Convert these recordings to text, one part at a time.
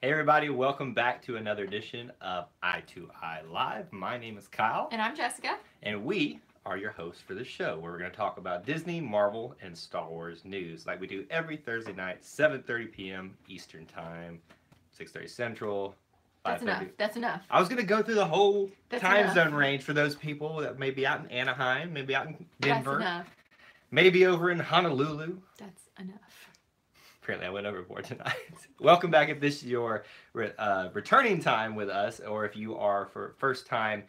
Hey everybody, welcome back to another edition of i2i Live. My name is Kyle. And I'm Jessica. And we are your hosts for the show, where we're going to talk about Disney, Marvel, and Star Wars news like we do every Thursday night, 7:30 p.m. Eastern Time, 6:30 Central. That's enough. That's enough. I was going to go through the whole time enough. zone range for those people that may be out in Anaheim, maybe out in Denver, That's enough. maybe over in Honolulu. That's enough. Apparently I went overboard tonight. Welcome back if this is your returning time with us, or if you are for first time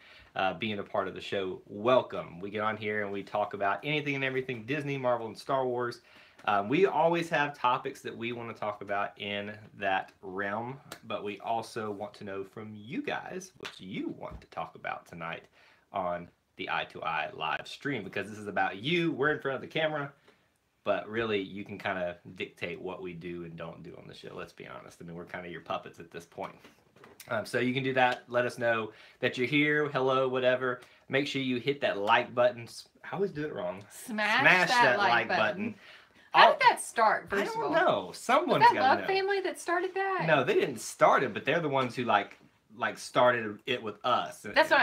being a part of the show, welcome. We get on here and we talk about anything and everything Disney, Marvel, and Star Wars. We always have topics that we want to talk about in that realm, but we also want to know from you guys what you want to talk about tonight on the i2i live stream, because this is about you. We're in front of the camera. But really, you can kind of dictate what we do and don't do on the show, let's be honest. I mean, we're kind of your puppets at this point. So you can do that. Let us know that you're here. Hello, whatever. Make sure you hit that like button. I always do it wrong. Smash that like button. How did that start, first of all? I don't know. Someone's got to know. Was that Love Family that started that? No, they didn't start it, but they're the ones who like started it with us. That's what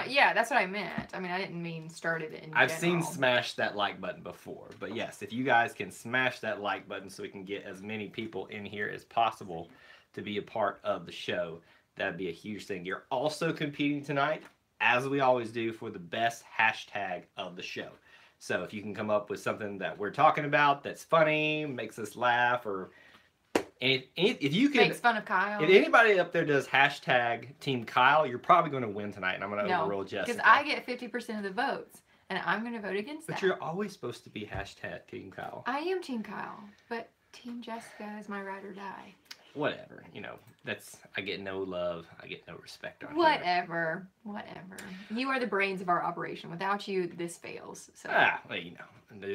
I meant. I mean, I didn't mean started it in I've general. seen smash that like button before. But yes, if you guys can smash that like button so we can get as many people in here as possible to be a part of the show, that'd be a huge thing. You're also competing tonight, as we always do, for the best hashtag of the show. So if you can come up with something that we're talking about that's funny, makes us laugh, or if you can, makes fun of Kyle. If anybody up there does hashtag Team Kyle, you're probably going to win tonight, and I'm going to overrule Jessica. Because I get 50% of the votes, and I'm going to vote against that. But you're always supposed to be hashtag Team Kyle. I am Team Kyle, but Team Jessica is my ride or die. Whatever, I get no love, I get no respect on here. Whatever. You are the brains of our operation. Without you, this fails. So. Well,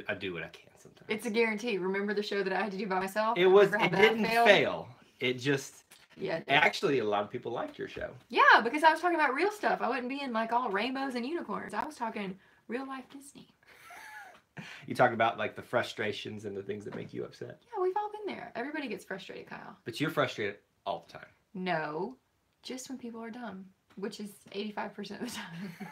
I do what I can sometimes. It's a guarantee. Remember the show that I had to do by myself? It didn't fail. It just... Yeah. Actually, a lot of people liked your show. Yeah, because I was talking about real stuff. I wasn't being like all rainbows and unicorns. I was talking real life Disney. You talk about like the frustrations and the things that make you upset. Yeah, we've all been there. Everybody gets frustrated, Kyle. But you're frustrated all the time. No, just when people are dumb, which is 85% of the time.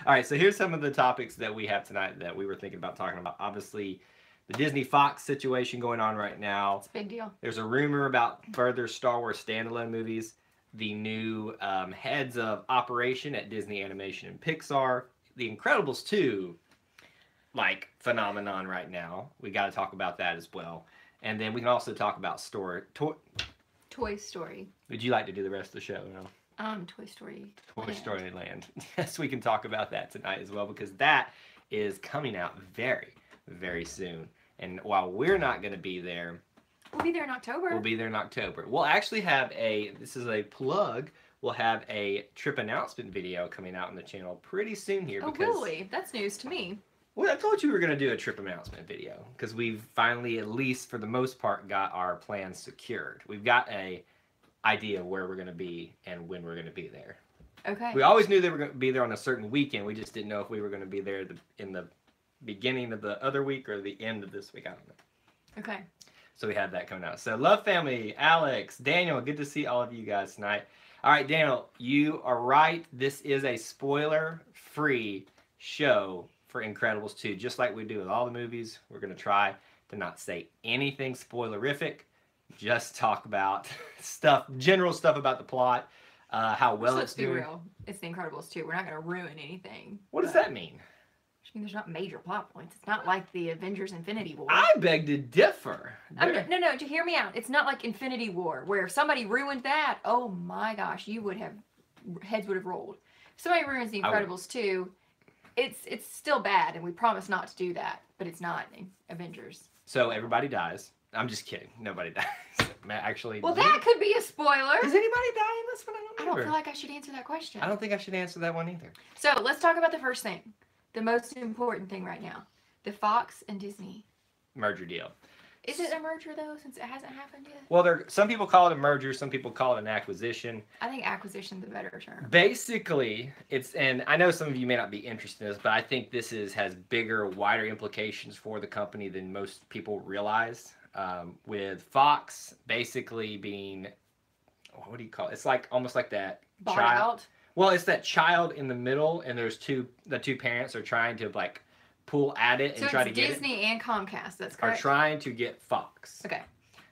All right, so here's some of the topics that we have tonight that we were thinking about talking about. Obviously, the Disney Fox situation going on right now. It's a big deal. There's a rumor about further Star Wars standalone movies. The new heads of operation at Disney Animation and Pixar. The Incredibles 2, phenomenon right now. We got to talk about that as well. And then we can also talk about Toy Story. Would you like to do the rest of the show? No? Toy Story. Toy Story Land. Yes, we can talk about that tonight as well, because that is coming out very, very soon. And while we're not going to be there... We'll be there in October. We'll actually have this is a plug, we'll have a trip announcement video coming out on the channel pretty soon here. Oh, really? That's news to me. Well, I told you we were going to do a trip announcement video, because we've finally, at least for the most part, got our plans secured. We've got a idea of where we're going to be and when we're going to be there. Okay. We always knew they were going to be there on a certain weekend. We just didn't know if we were going to be there in the beginning of the other week or the end of this week. I don't know. Okay. So we have that coming out. So Love Family, Alex, Daniel, good to see all of you guys tonight. All right, Daniel, you are right. This is a spoiler-free show for Incredibles 2. Just like we do with all the movies, we're going to try to not say anything spoilerific. Just talk about general stuff about the plot, how well it's doing. Let's be real. It's The Incredibles 2. We're not going to ruin anything. What does that mean? I mean, there's not major plot points. It's not like the Avengers Infinity War. I beg to differ. No, to hear me out. It's not like Infinity War, where if somebody ruined that, oh my gosh, heads would have rolled. If somebody ruins The Incredibles 2, it's still bad, and we promise not to do that, but it's not Avengers. So everybody dies. I'm just kidding. Nobody dies. Actually. Well, that could be a spoiler. Does anybody die in this one? I don't feel like I should answer that question. I don't think I should answer that one either. So let's talk about the first thing. The most important thing right now. The Fox and Disney. Merger deal. Is it a merger, though, since it hasn't happened yet? Well, some people call it a merger. Some people call it an acquisition. I think acquisition's a better term. Basically, and I know some of you may not be interested in this, but I think this has bigger, wider implications for the company than most people realize. with Fox basically being, what do you call it? It's like almost like that Bought child. out. Well, it's that child in the middle, and there's the two parents are trying to like pull at it and try to get it. Disney and Comcast. That's correct. Are trying to get Fox. Okay,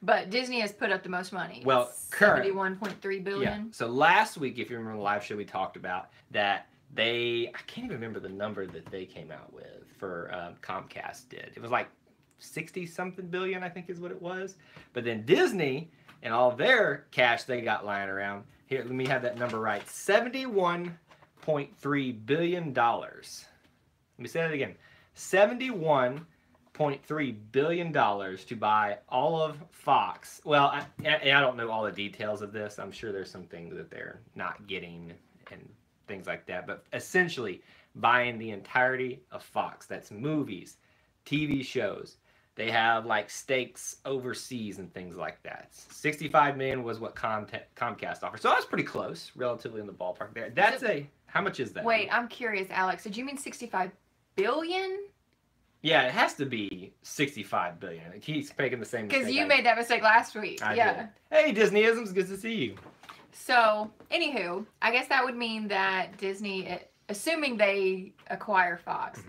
but Disney has put up the most money. Well, $71.3 billion. Yeah. So last week, if you remember the live show, we talked about that I can't even remember the number that they came out with for Comcast did. It was like 60-something billion, I think is what it was. But then Disney and all their cash they got lying around. Here, let me have that number right. $71.3 billion. Let me say that again. $71.3 billion to buy all of Fox. Well, I don't know all the details of this. I'm sure there's some things that they're not getting and things like that. But essentially, buying the entirety of Fox. That's movies, TV shows. They have like stakes overseas and things like that. 65 million was what Comcast offered. So that's pretty close, relatively in the ballpark there. How much is that? Wait, I'm curious, Alex. Did you mean 65 billion? Yeah, it has to be 65 billion. It keeps making the same mistake. Because you made that mistake last week. I yeah. did. Hey, Disneyisms, good to see you. So, anywho, I guess that would mean that Disney, assuming they acquire Fox,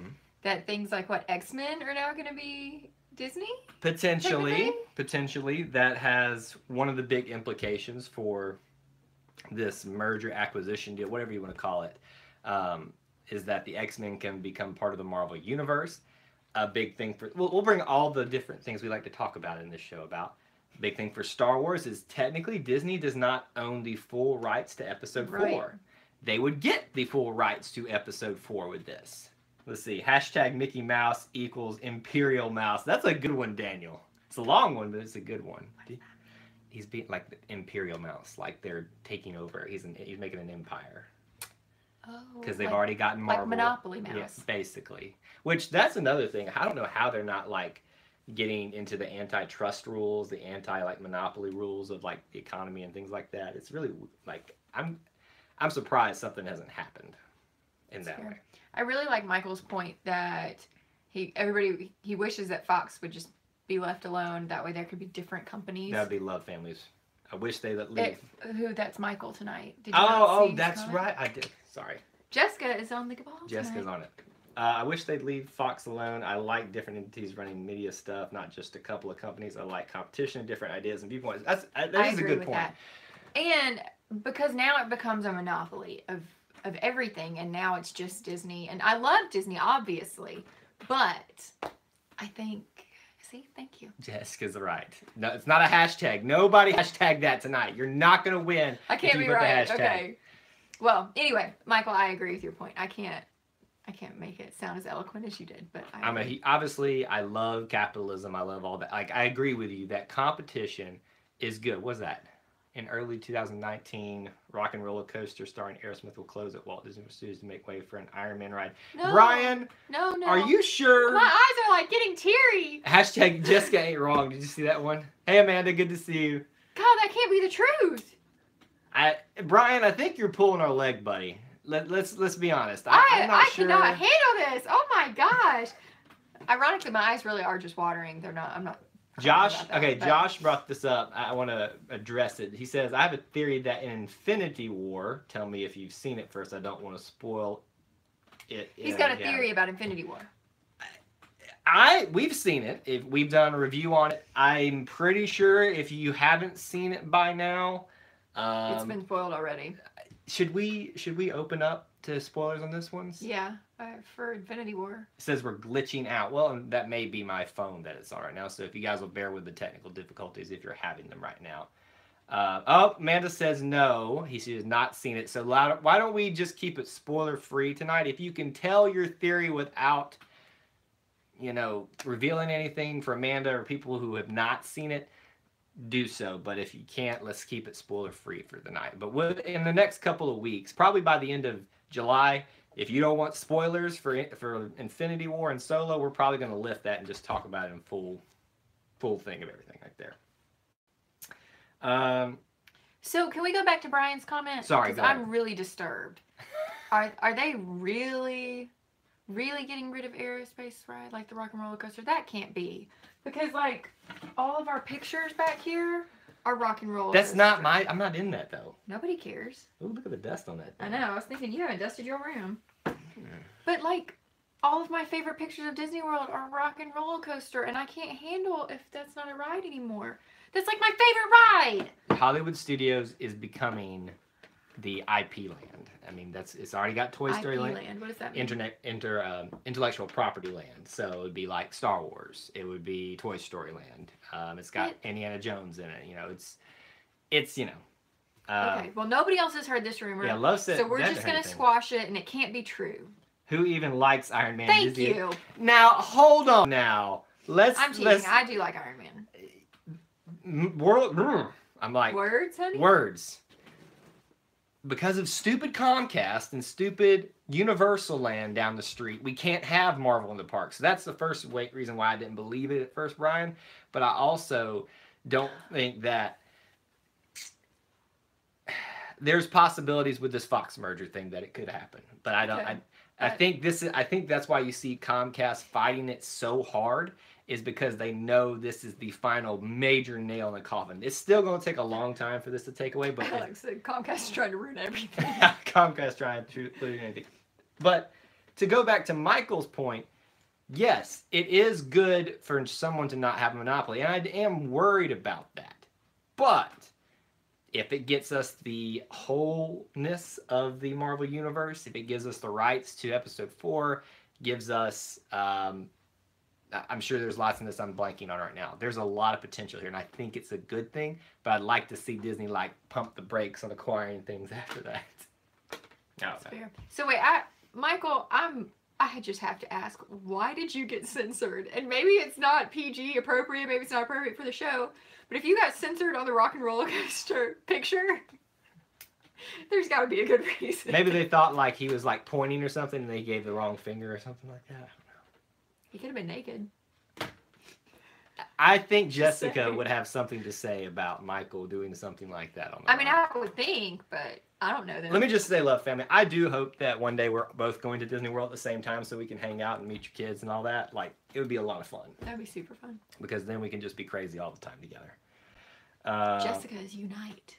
that things like what, X-Men are now going to be Disney? Potentially, that has one of the big implications for this merger acquisition deal, whatever you want to call it, is that the X-Men can become part of the Marvel Universe. A big thing for, we'll bring all the different things we like to talk about in this show about. Big thing for Star Wars is technically Disney does not own the full rights to Episode 4. They would get the full rights to Episode 4 with this. Let's see. Hashtag Mickey Mouse equals Imperial Mouse. That's a good one, Daniel. It's a long one, but it's a good one. He's being like the Imperial Mouse, like they're taking over. He's making an empire. Oh. Because they've already gotten Marvel. Like Monopoly Mouse. Yeah, basically. Which, that's another thing. I don't know how they're not like getting into the antitrust rules, the like monopoly rules of like the economy and things like that. It's really like I'm surprised something hasn't happened in that way. I really like Michael's point that he wishes that Fox would just be left alone. That way there could be different companies. That would be love families. I wish they let leave. That's Michael tonight. Did you not see that's right. I did. Sorry. Jessica is on the cabal. Jessica's on it. I wish they'd leave Fox alone. I like different entities running media stuff, not just a couple of companies. I like competition, different ideas and viewpoints. That is a good point. That. And because now it becomes a monopoly of everything, and now it's just Disney. And I love Disney, obviously, but I think, thank you. Jessica's right. No, it's not a hashtag. Nobody hashtag that tonight. You're not going to win. I can't be right. Okay. Well, anyway, Michael, I agree with your point. I can't make it sound as eloquent as you did, but obviously I love capitalism. I love all that. Like, I agree with you that competition is good. What's that? In early 2019, Rock and Roller Coaster starring Aerosmith will close at Walt Disney Studios to make way for an Iron Man ride. No, Brian, no. Are you sure? My eyes are like getting teary. Hashtag Jessica ain't wrong. Did you see that one? Hey Amanda, good to see you. God, that can't be the truth. Brian, I think you're pulling our leg, buddy. Let's be honest. I'm not sure. cannot handle this. Oh my gosh. Ironically, my eyes really are just watering. They're not. I'm not. Josh brought this up. I want to address it. He says, I have a theory that in Infinity War, tell me if you've seen it first. I don't want to spoil it. He's got a theory about Infinity War. We've seen it. We've done a review on it. I'm pretty sure if you haven't seen it by now, it's been spoiled already. Should we open up to spoilers on this one? Yeah, for Infinity War. It says we're glitching out. Well, that may be my phone that it's on right now. So if you guys will bear with the technical difficulties if you're having them right now. Amanda says no. She has not seen it. So why don't we just keep it spoiler free tonight? If you can tell your theory without, revealing anything for Amanda or people who have not seen it, do so. But if you can't, let's keep it spoiler free for the night. But in the next couple of weeks, probably by the end of July, if you don't want spoilers for Infinity War and Solo, we're probably going to lift that and just talk about it in full thing of everything right there. So can we go back to Brian's comment? Sorry, because I'm really disturbed. Are they really really getting rid of aerospace ride, like the rock and roller coaster? That can't be. Because, like, all of our pictures back here are rock and roller That's coaster. not my... I'm not in that, though. Nobody cares. Ooh, look at the dust on that thing. I know. I was thinking you haven't dusted your room. But, like, all of my favorite pictures of Disney World are rock and roller coaster, and I can't handle if that's not a ride anymore. That's, like, my favorite ride! Hollywood Studios is becoming the IP land. I mean, it's already got Toy Story IP land. What does that mean? Intellectual property land. So it would be like Star Wars. It would be Toy Story land. It's got Indiana Jones in it. You know, it's you know. Okay. Well, nobody else has heard this rumor. Yeah, Love said. So we're just gonna squash it, and it can't be true. Who even likes Iron Man? Thank you. Now hold on. Now I'm cheating. I do like Iron Man. I'm like words, honey. Words. Because of stupid Comcast and stupid Universal Land down the street, we can't have Marvel in the park. So that's the first reason why I didn't believe it at first, Brian. But I also don't think that there's possibilities with this Fox merger thing that it could happen. But I don't. Okay. I think that's why you see Comcast fighting it so hard, is because they know this is the final major nail in the coffin. It's still going to take a long time for this to take away, but Alex said Comcast is trying to ruin everything. Comcast trying to ruin anything. But to go back to Michael's point, yes, it is good for someone to not have a monopoly, and I am worried about that. But if it gets us the wholeness of the Marvel Universe, if it gives us the rights to Episode 4, gives us... I'm sure there's lots in this I'm blanking on right now. There's a lot of potential here, and I think it's a good thing, but I'd like to see Disney, like, pump the brakes on acquiring things after that. That's fair. So wait, Michael, I just have to ask, why did you get censored? And maybe it's not PG appropriate, maybe it's not appropriate for the show, but if you got censored on the rock and roller coaster picture, there's got to be a good reason. Maybe they thought, like, he was, like, pointing or something, and they gave the wrong finger or something like that. He could have been naked. I think Jessica would have something to say about Michael doing something like that on the I would think, but I don't know them. Let me just say, Love Family, I do hope that one day we're both going to Disney World at the same time so we can hang out and meet your kids and all that. Like, it would be a lot of fun. That would be super fun. Because then we can just be crazy all the time together. Jessica's Unite.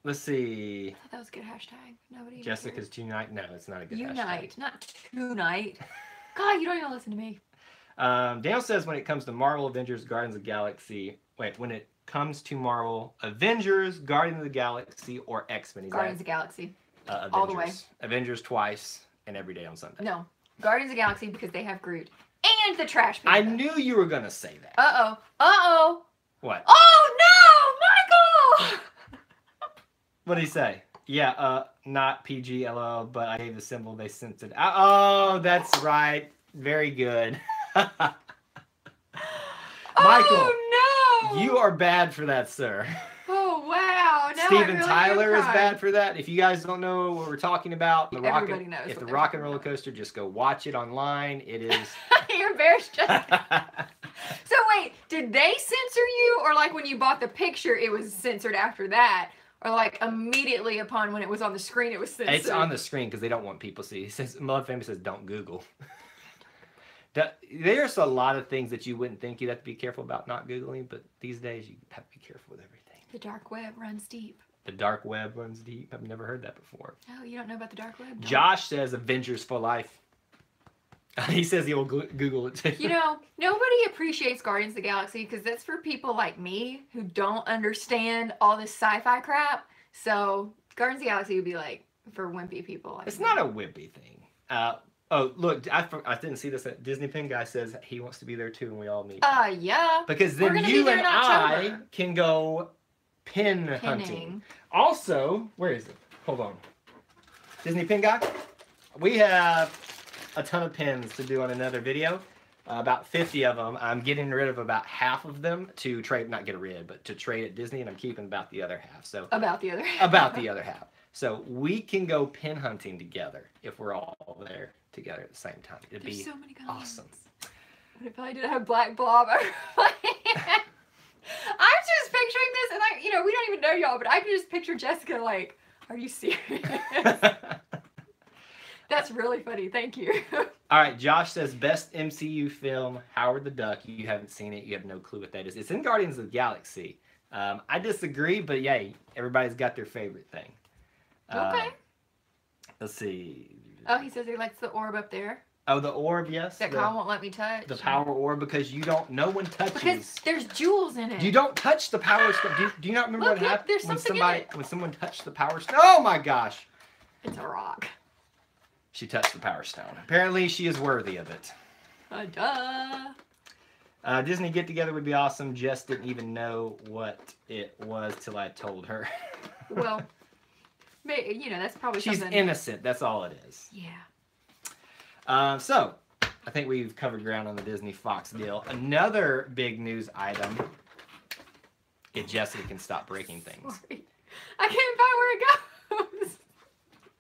Let's see. I thought that was a good hashtag. Nobody. Jessica's Unite? No, it's not a good Unite, hashtag. not Tonight. God, you don't even listen to me. Daniel says when it comes to Marvel, Avengers, Guardians of the Galaxy... Wait, when it comes to Marvel, Avengers, Guardians of the Galaxy, or X-Men? Guardians of the Galaxy. Avengers. All the way. Avengers twice and every day on Sunday. No. Guardians of the Galaxy because they have Groot. And the Trash Panda. I knew you were going to say that. Uh-oh. Uh-oh. What? Oh, no! Michael! What did he say? Yeah, not PG, LOL, but I gave the symbol they censored. Oh, that's right. Very good. Michael, oh, no! You are bad for that, sir. Oh, wow. Now Steven really Tyler is bad for that. If you guys don't know what we're talking about, everybody knows. If the Rock and Roller Coaster, just go watch it online. It is... You're embarrassed, Jessica. So wait, did they censor you? Or like when you bought the picture, it was censored after that? Or like immediately upon when it was on the screen, it was censored? It's on the screen because they don't want people to see. It says, Love Family says, don't Google. There's a lot of things that you wouldn't think you'd have to be careful about not Googling, but these days you have to be careful with everything. The dark web runs deep. The dark web runs deep. I've never heard that before. Oh, you don't know about the dark web? Josh says Avengers for life. He says he will Google it too. You know, nobody appreciates Guardians of the Galaxy because that's for people like me who don't understand all this sci-fi crap. So Guardians of the Galaxy would be like for wimpy people. Like it's not a wimpy thing. Oh, look, I didn't see this. Disney Pin guy says he wants to be there too, and we all meet. Yeah. Because then you and I can go pin hunting. Also, where is it? Hold on. Disney Pin guy? We have a ton of pins to do on another video. About 50 of them. I'm getting rid of about half of them to trade, not get rid, but to trade at Disney, and I'm keeping about the other half. So about the other half. About the other half. So we can go pin hunting together if we're all there together at the same time. It'd be so many awesome. What if I did have black blob over my hand? I'm just picturing this, and we don't even know y'all, but I can just picture Jessica like, are you serious? That's really funny. Thank you. All right, Josh says best MCU film, Howard the Duck. You haven't seen it. You have no clue what that is. It's in Guardians of the Galaxy. I disagree, but yay, everybody's got their favorite thing. Okay. Let's see. Oh, he says he likes the orb up there. Oh, the orb, yes. That Kyle won't let me touch. The power orb, because no one touches. Because there's jewels in it. You don't touch the power stone. Do you not remember what happened there's something in it. when someone touched the power stone? Oh my gosh. It's a rock. She touched the power stone. Apparently, she is worthy of it. Duh. Disney get together would be awesome. Jess didn't even know what it was till I told her. Well, that's probably She's something. innocent. That's all it is. Yeah. So, I think we've covered ground on the Disney Fox deal. Another big news item. If Jessica can stop breaking things. Sorry. I can't find where it goes.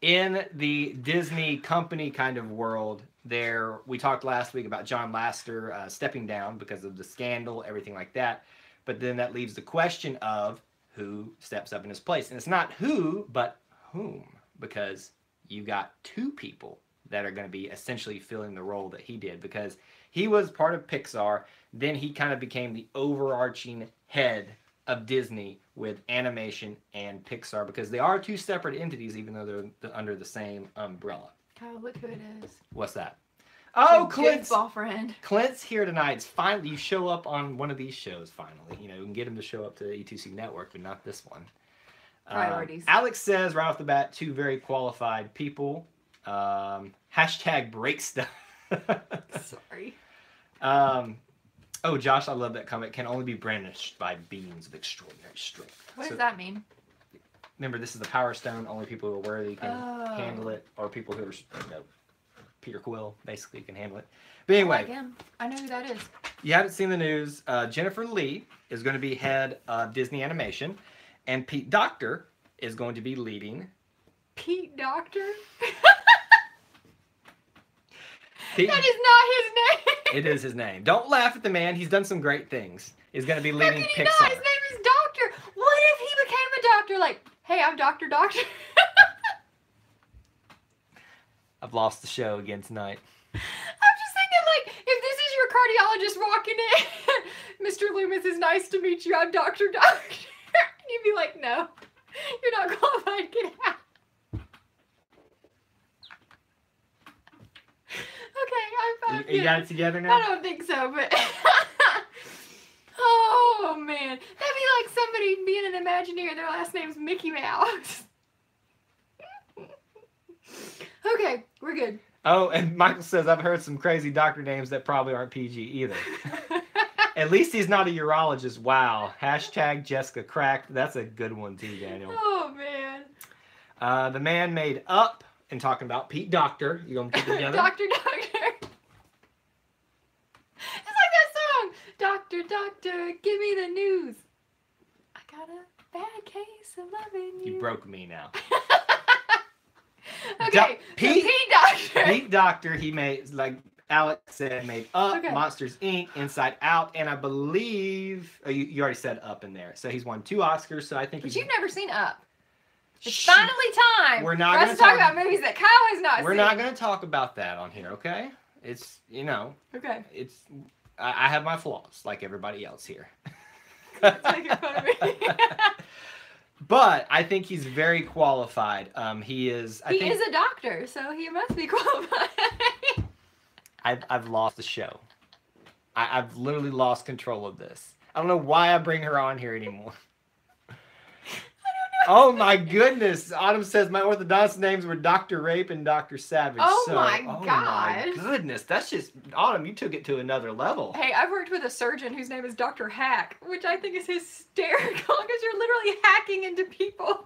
In the Disney company kind of world, we talked last week about John Lasseter stepping down because of the scandal, everything like that. But then that leaves the question of who steps up in his place. And it's not who, but whom. Because you got two people that are going to be essentially filling the role that he did. Because he was part of Pixar. Then he kind of became the overarching head of Disney with animation and Pixar. Because they are two separate entities, even though they're under the same umbrella. Oh, look who it is. What's that? Oh, Clint's ball friend. Clint's here tonight. It's finally, you show up on one of these shows finally. You can get him to show up to the E2C network, but not this one. Priorities. Alex says right off the bat, two very qualified people. Hashtag break stuff. Sorry. Oh, Josh, I love that comment. Can only be brandished by beings of extraordinary strength. What does that mean? Remember, this is the Power Stone. Only people who are worthy can handle it, or people who are, Peter Quill, basically, can handle it. But anyway. I know who that is. You haven't seen the news. Jennifer Lee is going to be head of Disney Animation, and Pete Docter is going to be leading. Pete Docter? Pete, that is not his name. It is his name. Don't laugh at the man. He's done some great things. He's going to be leading How can Pixar. Not? His name is Doctor. What if he became a doctor? Like, hey, I'm Dr. Doctor. I've lost the show again tonight. I'm just thinking, like, if this is your cardiologist walking in, Mr. Loomis, is nice to meet you. I'm Dr. Doctor. And you'd be like, no, you're not qualified. Get out. Okay, You got it together now? I don't think so, but oh man, that'd be like somebody being an Imagineer. Their last name's Mickey Mouse. Okay, we're good. Oh, and Michael says, I've heard some crazy doctor names that probably aren't PG either. At least he's not a urologist. Wow. Hashtag Jessica cracked. That's a good one too, Daniel. Oh man. The man made Up, and talking about Pete Docter. You gonna put it together? Doctor. It's like that song. Doctor, give me the news. I got a bad case of loving you. You broke me now. Okay, Pete Docter. Pete Docter, he made, like Alex said, made Up, Monsters Inc., Inside Out, and I believe, you already said Up in there. So he's won 2 Oscars, so I think But you've never seen Up. It's finally time for us to talk about movies that Kyle has not seen. We're not going to talk about that on here, okay? It's, Okay. It's, I have my flaws, like everybody else here. That's making fun of me. But I think he's very qualified. He is a doctor, so he must be qualified. I've lost the show. I've literally lost control of this. I don't know why I bring her on here anymore. Oh my goodness. Autumn says my orthodontist names were Dr. Rape and Dr. Savage. Oh my gosh. My goodness. That's just, Autumn, you took it to another level. Hey, I've worked with a surgeon whose name is Dr. Hack, which I think is hysterical because you're literally hacking into people.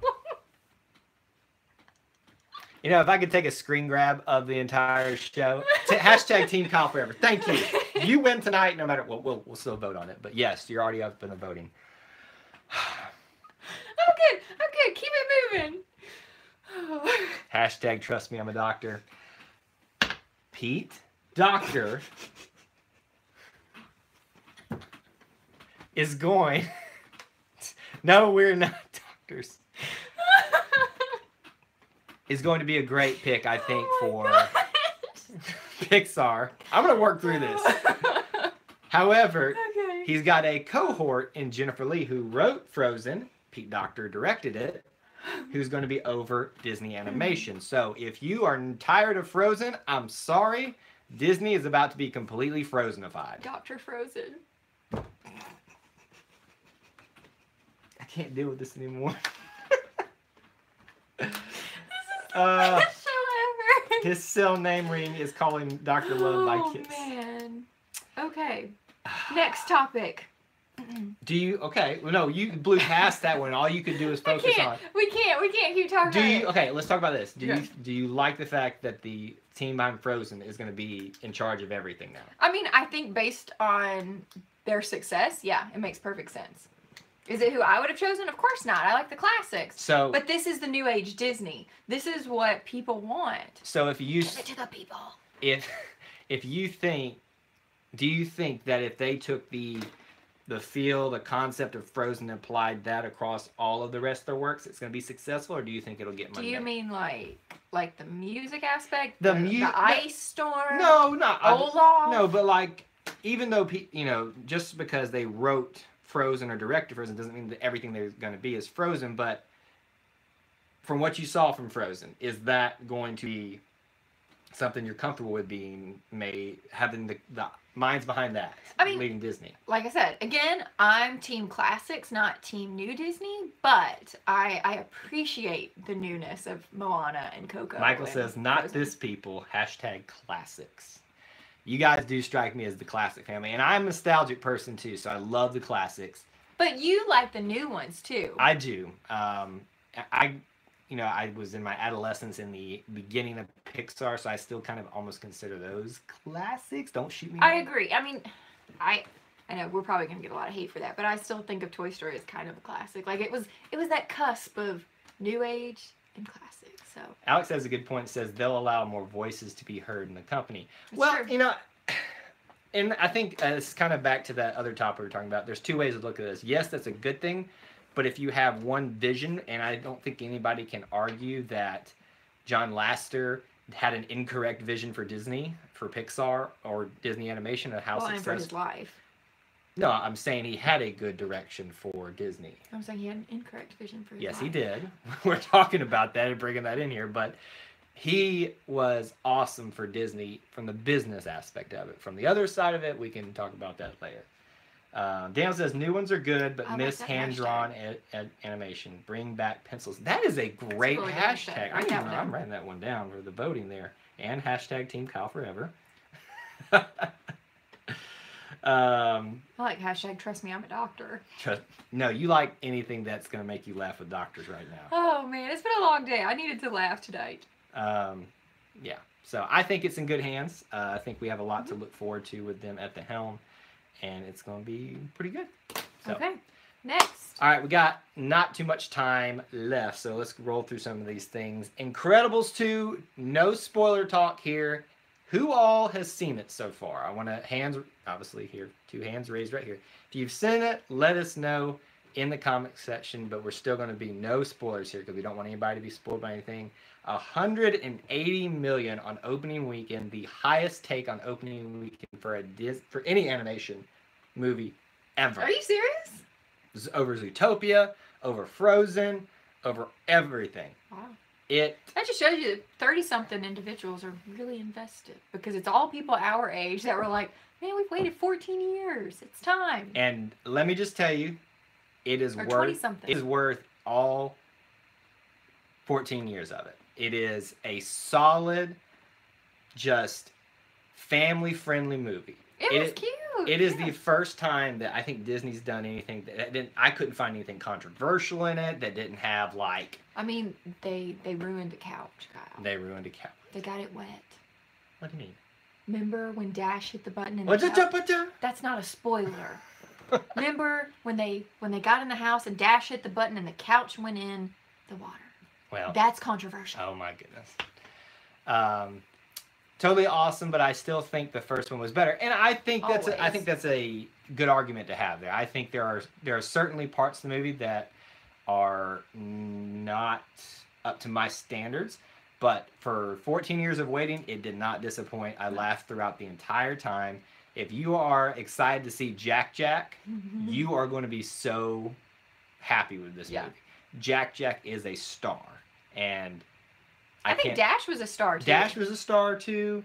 If I could take a screen grab of the entire show. Hashtag Team Kyle Forever. Thank you. You win tonight no matter what. We'll still vote on it. But yes, you're already up in the voting. I'm good. Keep it moving. Hashtag trust me, I'm a doctor. Pete Docter is going. No, we're not doctors. is going to be a great pick, I think, for gosh. Pixar. I'm going to work through this. However, Okay. he's got a cohort in Jennifer Lee who wrote Frozen. Pete Docter directed it. Who's going to be over Disney animation. So if you are tired of Frozen, I'm sorry. Disney is about to be completely Frozenified. Dr. Frozen. I can't deal with this anymore. This is the best show ever. His cell name ring is calling Dr. Love by Kiss. Oh, man. Okay. Next topic. Do you, okay, well, no, you blew past that one. All you could do is focus on. We can't keep talking Do about you, it. okay, let's talk about this. Yeah. Do you like the fact that the team behind Frozen is going to be in charge of everything now? I mean, I think based on their success, yeah, it makes perfect sense. Is it who I would have chosen? Of course not. I like the classics. So, But this is the new age Disney. This is what people want. so if you, Give it to the people. if you think, do you think that if they took the feel, the concept of Frozen and applied that across all of the rest of their works, it's going to be successful, or do you think it'll get Do money? you mean like the music aspect? The ice storm? No, not Olaf? no, but like, even though you know, just because they wrote Frozen or directed Frozen doesn't mean that everything they're going to be is Frozen. But from what you saw from Frozen, is that going to be something you're comfortable with being made, having the minds behind that? I mean, leading Disney. Like I said, again, I'm team classics, not team new Disney, but I appreciate the newness of Moana and Coco. Michael and says, not Frozen. this people, #classics. You guys do strike me as the classic family. And I'm a nostalgic person too, so I love the classics. But you like the new ones too. I do. I was in my adolescence in the beginning of Pixar, so I still kind of almost consider those classics. Don't shoot me. I agree. I mean, I know we're probably gonna get a lot of hate for that, but I still think of Toy Story as kind of a classic. Like it was that cusp of new age and classic. So Alex has a good point. Says they'll allow more voices to be heard in the company. That's well, true. you know, and I think it's kind of back to that other topic we were talking about. There's two ways to look at this. Yes, that's a good thing, but if you have one vision, and I don't think anybody can argue that John Lasseter had an incorrect vision for Disney, for Pixar, or Disney animation, and how and for successful. his life. No, I'm saying he had a good direction for Disney. I'm saying he had an incorrect vision for his Yes, life. he did. We're talking about that and bringing that in here, but he was awesome for Disney from the business aspect of it. From the other side of it, we can talk about that later. Dan says new ones are good, but I like miss that hand-drawn animation. Bring back pencils. That is a great really good hashtag. hashtag. Write that one down. I'm writing that one down for the voting there. And hashtag Team Kyle Forever. I like hashtag trust me, I'm a doctor. No, you like anything that's going to make you laugh with doctors right now. Oh man, it's been a long day. I needed to laugh tonight. Yeah, so I think it's in good hands. I think we have a lot to look forward to with them at the helm, and it's going to be pretty good. So. Okay, next. All right, we got not too much time left, so let's roll through some of these things. Incredibles 2, no spoiler talk here. Who all has seen it so far? I want to obviously here, 2 hands raised right here. If you've seen it, let us know in the comment section, but we're still going to be no spoilers here because we don't want anybody to be spoiled by anything. 180 million on opening weekend, the highest take on opening weekend for for any animation movie ever. Are you serious? This is over Zootopia, over Frozen, over everything. Wow. That just shows you that 30-something individuals are really invested because it's all people our age that were like, man, we've waited 14 years. It's time. And let me just tell you, it is worth all 14 years of it. It is a solid, just family-friendly movie. It was cute. It is the first time that I think Disney's done anything that didn't. I couldn't find anything controversial in it that didn't have like. I mean, they ruined a couch, Kyle. They ruined a couch. They got it wet. What do you mean? Remember when Dash hit the button and That's not a spoiler. Remember when they got in the house and Dash hit the button and the couch went in the water. Well, that's controversial. Oh my goodness. Totally awesome, but I still think the first one was better, and I think that's a good argument to have there. I think there are certainly parts of the movie that are not up to my standards, But for 14 years of waiting, it did not disappoint. I laughed throughout the entire time. If you are excited to see Jack Jack, you are going to be so happy with this movie. Jack Jack is a star, and I think Dash was a star too. Dash was a star too.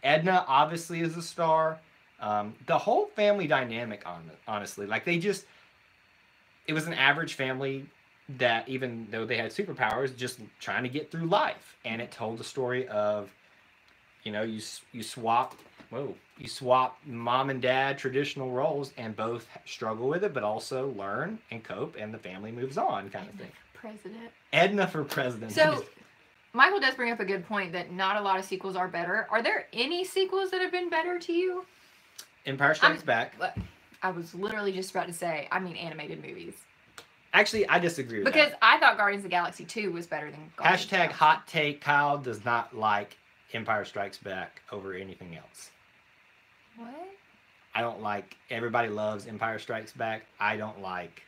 Edna obviously is a star. The whole family dynamic, honestly, like they just, it was an average family that, even though they had superpowers, just trying to get through life. And it told the story of, you swap mom and dad traditional roles, and both struggle with it, but also learn and cope, and the family moves on, kind of thing. President. Edna for president. So Michael does bring up a good point that not a lot of sequels are better. Are there any sequels that have been better to you? Empire Strikes Back. I was literally just about to say, animated movies. Actually, I disagree with that. Because I thought Guardians of the Galaxy 2 was better than Guardians # hot take, Kyle does not like Empire Strikes Back over anything else. What? I don't like, everybody loves Empire Strikes Back. I don't like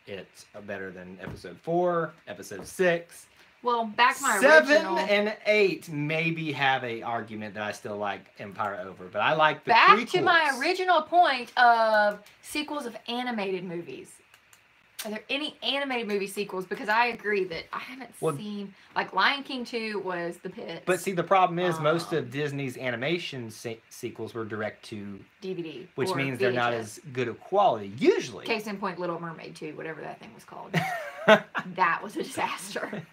it better than Episode 4, Episode 6. Well, back to my 7 and 8 maybe have a argument that I still like Empire over, but I like the prequels. Back to my original point of sequels of animated movies. Are there any animated movie sequels? Because I agree that I haven't seen, like Lion King 2 was the pits. But see, the problem is most of Disney's animation sequels were direct to DVD, which means they're not as good of quality usually. Case in point, Little Mermaid 2, whatever that thing was called. That was a disaster.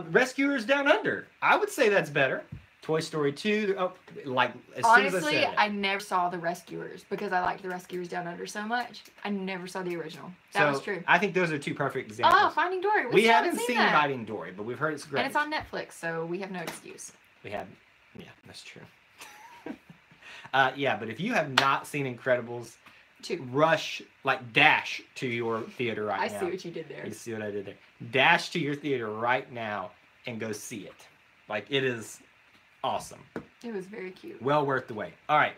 Rescuers Down Under. I would say that's better. Toy Story 2. Oh, like as honestly, soon as I said it. I never saw The Rescuers because I liked The Rescuers Down Under so much. I never saw the original. That was true. I think those are two perfect examples. Oh, Finding Dory. We haven't seen Finding Dory, but we've heard it's great. And it's on Netflix, so we have no excuse. Yeah, that's true. But if you have not seen Incredibles, rush, dash to your theater right now. I see what you did there. You see what I did there. Dash to your theater right now and go see it. It is awesome. It was very cute. Well worth the wait. All right,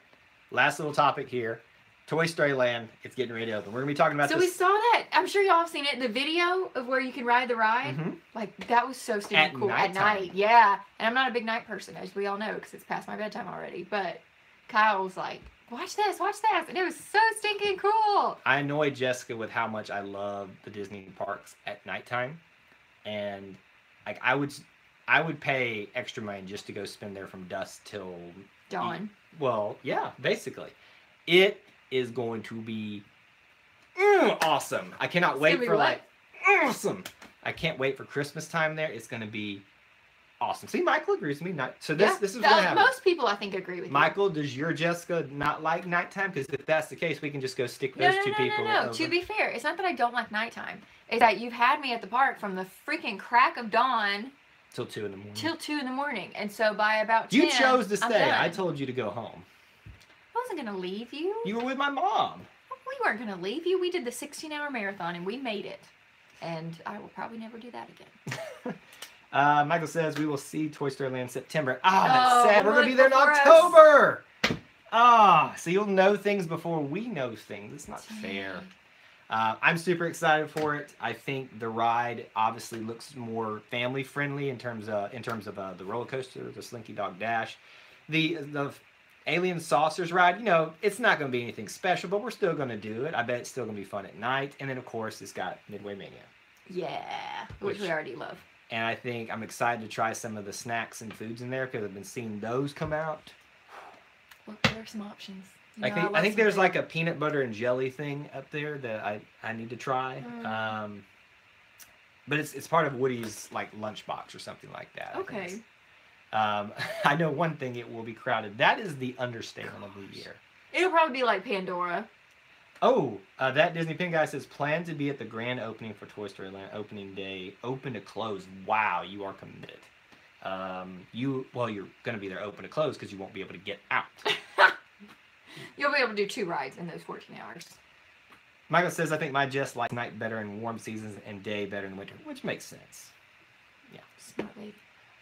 last little topic here. Toy Story Land, it's getting ready to open. We're going to be talking about this. So we saw that. I'm sure y'all have seen it. The video of where you can ride the ride. Mm-hmm. That was so stupid cool. At night. Yeah. And I'm not a big night person, as we all know, because it's past my bedtime already. But Kyle was like, watch this. And it was so stinking cool. I annoyed Jessica with how much I love the Disney parks at nighttime. And I would pay extra money just to go spend there from dusk till dawn. Well, yeah, basically. It is going to be awesome. I cannot wait for awesome. I can't wait for Christmas time there. It's going to be awesome. See, Michael agrees with me. So this is what happens. Most people, I think, agree with Michael, does your Jessica not like nighttime? Because if that's the case, we can just go stick those two people. No. To be fair, it's not that I don't like nighttime. It's that you've had me at the park from the freaking crack of dawn till 2 in the morning. And so by about 10, you chose to stay. I told you to go home. I wasn't going to leave you. You were with my mom. We weren't going to leave you. We did the 16-hour marathon, and we made it. And I will probably never do that again. Michael says we will see Toy Story Land in September. That's sad. We're going to be there in October. So you'll know things before we know things. It's not fair. I'm super excited for it. I think the ride obviously looks more family friendly in terms of the roller coaster, the Slinky Dog Dash, the Alien Saucers ride. It's not going to be anything special, but we're still going to do it. I bet it's still going to be fun at night. And then of course it's got Midway Mania. Yeah, which we already love. And I think I'm excited to try some of the snacks and foods in there because I've been seeing those come out. Look, there's some options. I think there's a peanut butter and jelly thing up there that I need to try. But it's part of Woody's lunchbox or something like that. Okay. I know one thing, it will be crowded. That is the understatement of the year. It'll probably be like Pandora. Oh, that Disney Pin guy says plan to be at the grand opening for Toy Story Land opening day, open to close. Wow, you are committed. You're going to be there open to close because you won't be able to get out. You'll be able to do 2 rides in those 14 hours. Michael says, I think my Jess likes night better in warm seasons and day better in winter, which makes sense. Yeah. Smart lady.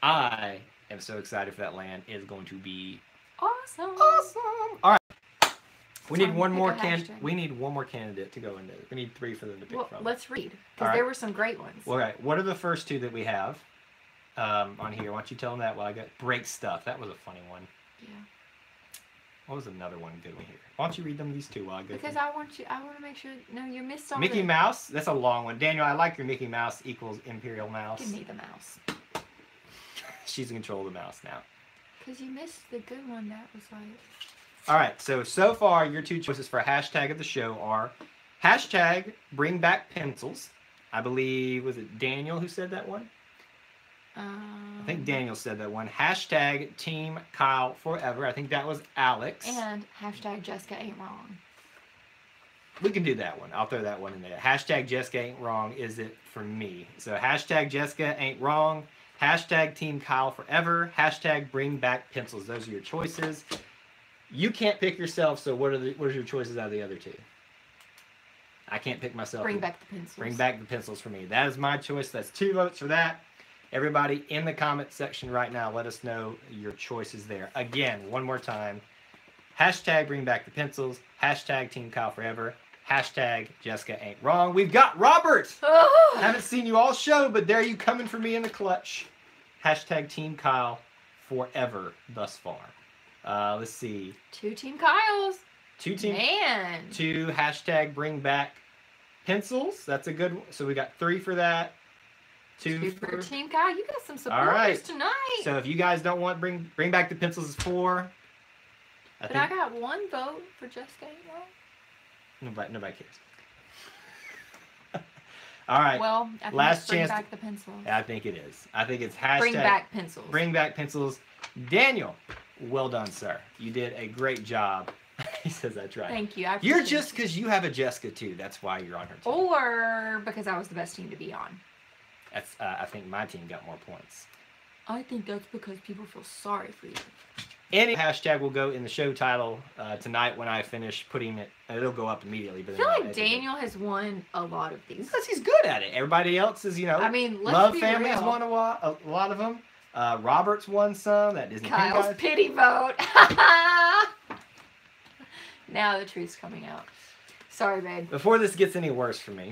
I am so excited for that land. It is going to be awesome. All right. We need one more candidate to go into. We need 3 for them to pick from. Let's read, because there were some great ones. All right. What are the first 2 that we have? on here. Why don't you tell them that while I got break stuff? That was a funny one. Yeah. What was another one good one here? Why don't you read them these two while I go? Because I want to make sure. No, you missed all. Mickey Mouse. That's a long one. Daniel, I like your Mickey Mouse equals Imperial Mouse. Give me the mouse. She's in control of the mouse now. Because you missed the good one. That was like. All right. So far, your two choices for hashtag of the show are hashtag bring back pencils. I believe, was it Daniel who said that one? I think Daniel said that one. Hashtag Team Kyle Forever. I think that was Alex. And hashtag Jessica ain't wrong. We can do that one. I'll throw that one in there. Hashtag Jessica ain't wrong is it for me. So hashtag Jessica ain't wrong. Hashtag Team Kyle Forever. Hashtag Bring Back Pencils. Those are your choices. You can't pick yourself, so what are your choices out of the other two? I can't pick myself. Bring back the pencils. Bring back the pencils for me. That is my choice. That's 2 votes for that. Everybody in the comment section right now, let us know your choices there. Again, one more time. Hashtag bring back the pencils. Hashtag Team Kyle Forever. Hashtag Jessica ain't wrong. We've got Robert. Oh. I haven't seen you all show, but there you coming for me in the clutch. Hashtag Team Kyle Forever thus far. Let's see. 2 Team Kyles. 2 Team. Man. 2 hashtag bring back pencils. That's a good one. So we got 3 for that. 2 for Team Kyle. You got some supporters all right. tonight. So if you guys don't want bring back the pencils is 4. I got 1 vote for Jessica ain't wrong. Nobody cares. All right. Well, I think last bring chance. Back the pencils. I think it is. I think it's hashtag Bring back pencils. Bring back pencils. Daniel, well done, sir. You did a great job. He says that's right. Thank you. You're just because you have a Jessica too. That's why you're on her team. Or because I was the best team to be on. That's. I think my team got more points. I think that's because people feel sorry for you. Any hashtag will go in the show title tonight when I finish putting it. It'll go up immediately. But I feel like Daniel has won a lot of these. Because he's good at it. Everybody else is, I mean, let's Love be Family's real. won a lot of them. Robert's won some. That Disney King Kyle's guy. pity vote. Now the truth's coming out. Sorry, babe. Before this gets any worse for me,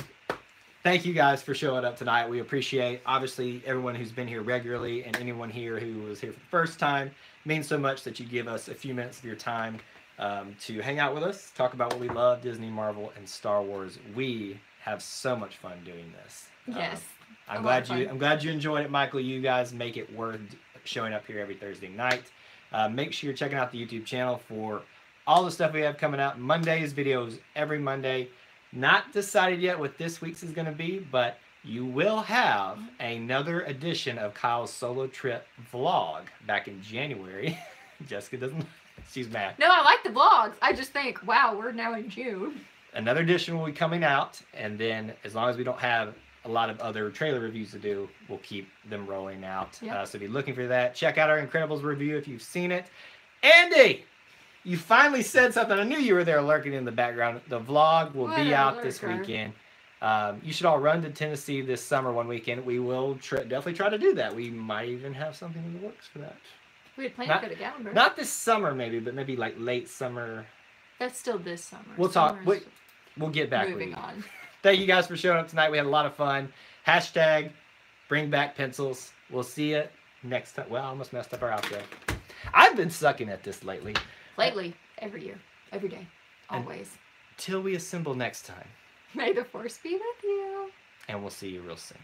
thank you guys for showing up tonight. We appreciate, obviously, everyone who's been here regularly and anyone here who was here for the first time. It means so much that you give us a few minutes of your time to hang out with us, talk about what we love, Disney, Marvel, and Star Wars. We have so much fun doing this. Yes. I'm glad you enjoyed it, Michael. You guys make it worth showing up here every Thursday night. Make sure you're checking out the YouTube channel for all the stuff we have coming out. Mondays videos every Monday. Not decided yet what this week's is going to be, but you will have another edition of Kyle's solo trip vlog back in January. Jessica doesn't. She's mad. No, I like the vlogs. I just think, wow, we're now in June. Another edition will be coming out, and then as long as we don't have a lot of other trailer reviews to do, we'll keep them rolling out. Yep. So be looking for that. Check out our Incredibles review if you've seen it. Andy, you finally said something. I knew you were there lurking in the background. The vlog will be out this weekend. You should all run to Tennessee this summer one weekend. We will definitely try to do that. We might even have something in the works for that. We had planned to go to Gatlinburg. Not this summer maybe, but maybe like late summer. That's still this summer. We'll talk. We'll get back with you. Moving on. Thank you guys for showing up tonight. We had a lot of fun. Hashtag bring back pencils. We'll see you next time. Well, I almost messed up our outro. I've been sucking at this lately. Lately, every year, every day, always. Till we assemble next time. May the force be with you. And we'll see you real soon.